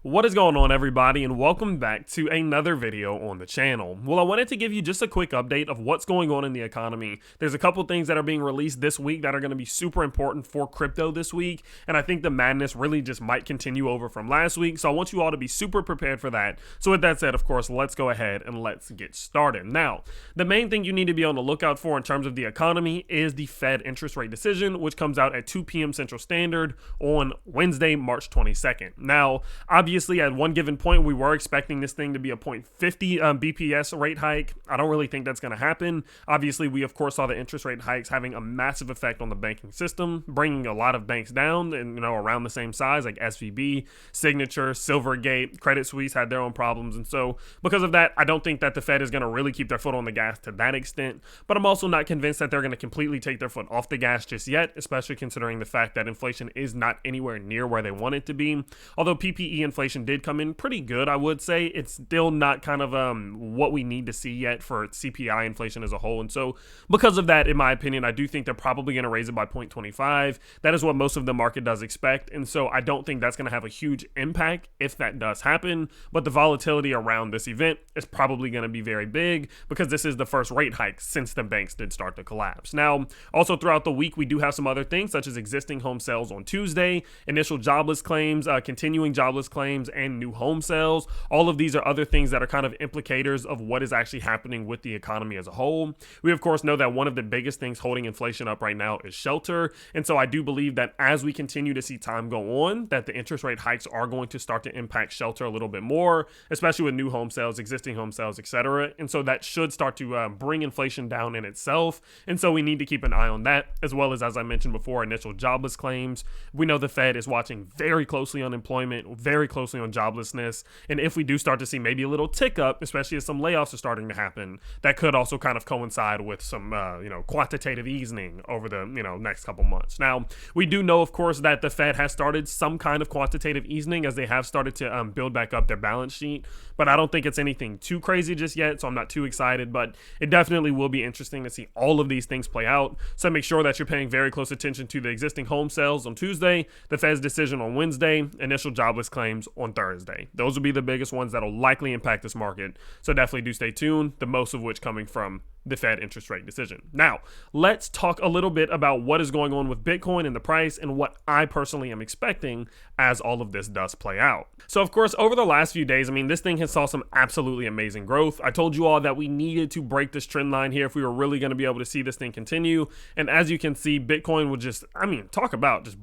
What is going on, everybody, and welcome back to another video on the channel. Well, I wanted to give you just a quick update of what's going on in the economy. There's a couple things that are being released this week that are going to be super important for crypto this week, and I think the madness really just might continue over from last week, so I want you all to be super prepared for that. So with that said, of course, let's go ahead and let's get started. Now, the main thing you need to be on the lookout for in terms of the economy is the Fed interest rate decision, which comes out at 2 p.m. Central Standard on Wednesday, March 22nd. Now, obviously, at one given point, we were expecting this thing to be a 0.50 BPS rate hike. I don't really think that's going to happen. Obviously, we, of course, saw the interest rate hikes having a massive effect on the banking system, bringing a lot of banks down and, around the same size, like SVB, Signature, Silvergate, Credit Suisse had their own problems. And so because of that, I don't think that the Fed is going to really keep their foot on the gas to that extent. But I'm also not convinced that they're going to completely take their foot off the gas just yet, especially considering the fact that inflation is not anywhere near where they want it to be. Although PPE inflation did come in pretty good, I would say. It's still not kind of what we need to see yet for CPI inflation as a whole. And so because of that, in my opinion, I do think they're probably going to raise it by 0.25. That is what most of the market does expect. And so I don't think that's going to have a huge impact if that does happen. But the volatility around this event is probably going to be very big because this is the first rate hike since the banks did start to collapse. Now, also throughout the week, we do have some other things such as existing home sales on Tuesday, initial jobless claims, continuing jobless claims, and new home sales. All of these are other things that are kind of implicators of what is actually happening with the economy as a whole. We, of course, know that one of the biggest things holding inflation up right now is shelter. And so I do believe that as we continue to see time go on, that the interest rate hikes are going to start to impact shelter a little bit more, especially with new home sales, existing home sales, etc. And so that should start to bring inflation down in itself. And so we need to keep an eye on that, as well as I mentioned before, initial jobless claims. We know the Fed is watching very closely on employment, very closely on joblessness. And if we do start to see maybe a little tick up, especially as some layoffs are starting to happen, that could also kind of coincide with some, quantitative easing over the, next couple months. Now, we do know, of course, that the Fed has started some kind of quantitative easing as they have started to build back up their balance sheet, but I don't think it's anything too crazy just yet, so I'm not too excited, but it definitely will be interesting to see all of these things play out. So make sure that you're paying very close attention to the existing home sales on Tuesday, the Fed's decision on Wednesday, initial jobless claims on Thursday. Those will be the biggest ones that will likely impact this market. So definitely do stay tuned, the most of which coming from the Fed interest rate decision. Now, let's talk a little bit about what is going on with Bitcoin and the price and what I personally am expecting as all of this does play out. So of course, over the last few days, this thing has saw some absolutely amazing growth. I told you all that we needed to break this trend line here if we were really going to be able to see this thing continue. And as you can see, Bitcoin would just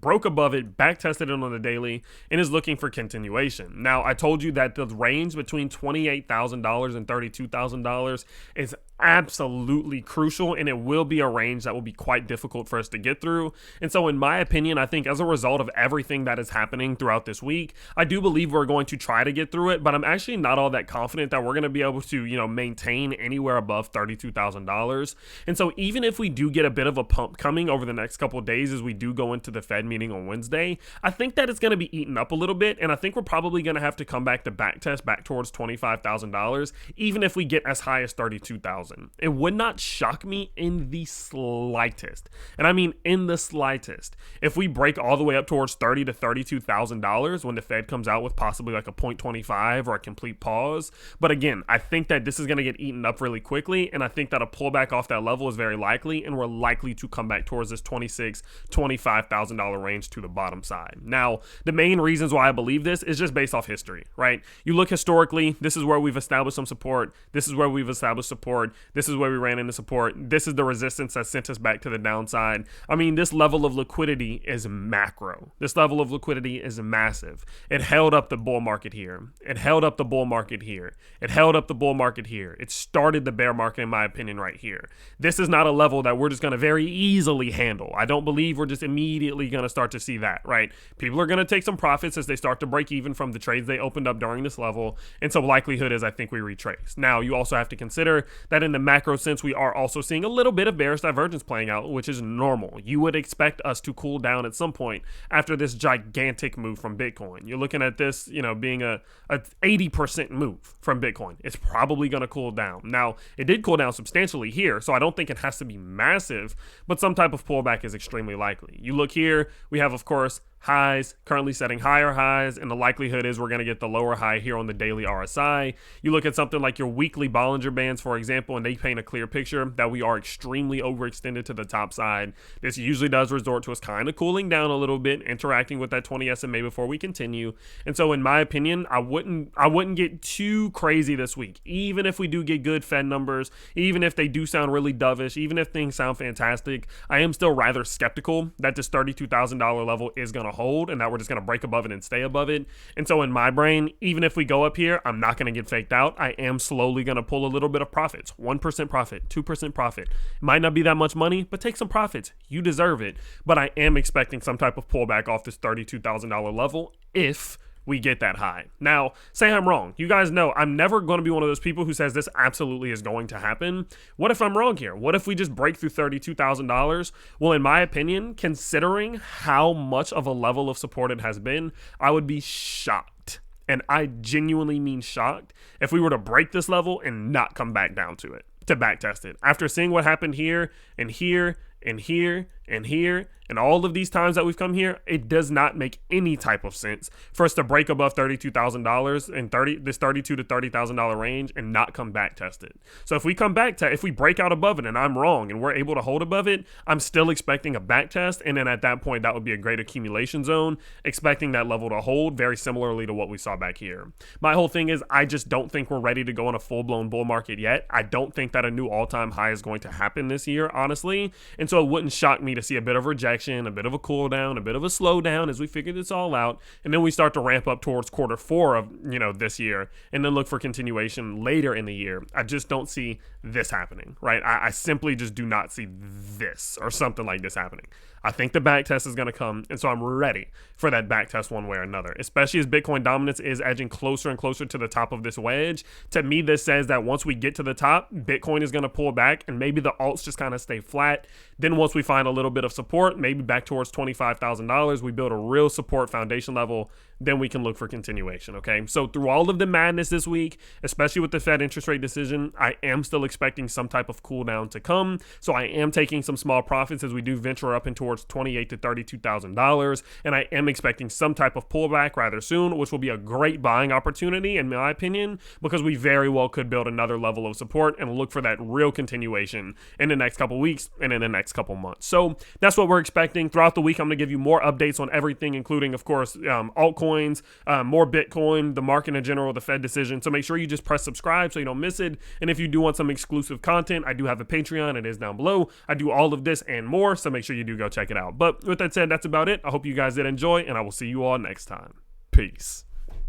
broke above it, back tested it on the daily, and is looking for continuation. Now, I told you that the range between $28,000 and $32,000 is absolutely crucial, and it will be a range that will be quite difficult for us to get through. And so in my opinion, I think as a result of everything that is happening throughout this week, I do believe we're going to try to get through it, but I'm actually not all that confident that we're going to be able to, maintain anywhere above $32,000. And so even if we do get a bit of a pump coming over the next couple of days as we do go into the Fed meeting on Wednesday, I think that it's going to be eaten up a little bit, and I think we're probably going to have to come back to back test back towards $25,000, even if we get as high as $32,000. It would not shock me in the slightest, and I mean in the slightest, if we break all the way up towards $30,000 to $32,000 when the Fed comes out with possibly like a 0.25 or a complete pause. But again, I think that this is going to get eaten up really quickly, and I think that a pullback off that level is very likely, and we're likely to come back towards this $26,000, $25,000 range to the bottom side. Now, the main reasons why I believe this is just based off history, right? You look historically, this is where we've established some support. This is where we've established support. This is where we ran into support. This is the resistance that sent us back to the downside. This level of liquidity is macro. This level of liquidity is massive. It held up the bull market here. It held up the bull market here. It held up the bull market here. It started the bear market, in my opinion, right here. This is not a level that we're just going to very easily handle. I don't believe we're just immediately going to start to see that, right? People are going to take some profits as they start to break even from the trades they opened up during this level. And so likelihood is I think we retrace. Now, you also have to consider that in the macro sense, we are also seeing a little bit of bearish divergence playing out, which is normal. You would expect us to cool down at some point after this gigantic move from Bitcoin. You're looking at this, being a 80% move from Bitcoin. It's probably going to cool down. Now, it did cool down substantially here, so I don't think it has to be massive, but some type of pullback is extremely likely. You look here, we have, of course, highs, currently setting higher highs, and the likelihood is we're going to get the lower high here on the daily RSI. You look at something like your weekly Bollinger Bands, for example, and they paint a clear picture that we are extremely overextended to the top side. This usually does resort to us kind of cooling down a little bit, interacting with that 20 SMA before we continue. And so in my opinion, I wouldn't get too crazy this week. Even if we do get good Fed numbers, even if they do sound really dovish, even if things sound fantastic, I am still rather skeptical that this $32,000 level is going to hold and that we're just going to break above it and stay above it. And so in my brain, even if we go up here, I'm not going to get faked out. I am slowly going to pull a little bit of profits. 1% profit, 2% profit. It might not be that much money, but take some profits. You deserve it. But I am expecting some type of pullback off this $32,000 level if we get that high. Now, say I'm wrong. You guys know I'm never going to be one of those people who says this absolutely is going to happen. What if I'm wrong here? What if we just break through $32,000? Well, in my opinion, considering how much of a level of support it has been, I would be shocked. And I genuinely mean shocked if we were to break this level and not come back down to it, to back test it. After seeing what happened here and here and here and here and all of these times that we've come here, it does not make any type of sense for us to break above $32,000 in this $32,000 to $30,000 range and not come back test it. So if we come back to, if we break out above it and I'm wrong and we're able to hold above it, I'm still expecting a back test. And then at that point, that would be a great accumulation zone, expecting that level to hold very similarly to what we saw back here. My whole thing is I just don't think we're ready to go on a full-blown bull market yet. I don't think that a new all-time high is going to happen this year, honestly. And so it wouldn't shock me to see a bit of rejection, a bit of a cool down, a bit of a slowdown as we figure this all out, and then we start to ramp up towards Q4 of this year, and then look for continuation later in the year. I just don't see this happening, right? I simply just do not see this or something like this happening. I think the back test is going to come, and so I'm ready for that back test one way or another, especially as Bitcoin dominance is edging closer and closer to the top of this wedge. To me, this says that once we get to the top, Bitcoin is going to pull back, and maybe the alts just kind of stay flat. Then once we find a little bit of support, maybe back towards $25,000, we build a real support foundation level, then we can look for continuation, okay? So through all of the madness this week, especially with the Fed interest rate decision, I am still expecting some type of cool down to come. So I am taking some small profits as we do venture up in towards $28,000 to $32,000, and I am expecting some type of pullback rather soon, which will be a great buying opportunity in my opinion, because we very well could build another level of support and look for that real continuation in the next couple weeks and in the next couple months. So that's what we're expecting throughout the week. I'm going to give you more updates on everything, including of course altcoins, more Bitcoin, the market in general, the Fed decision. So make sure you just press subscribe so you don't miss it. And if you do want some exclusive content, I do have a Patreon. It is down below. I do all of this and more, so make sure you do go check it out. But with that said, that's about it. I hope you guys did enjoy, and I will see you all next time. Peace.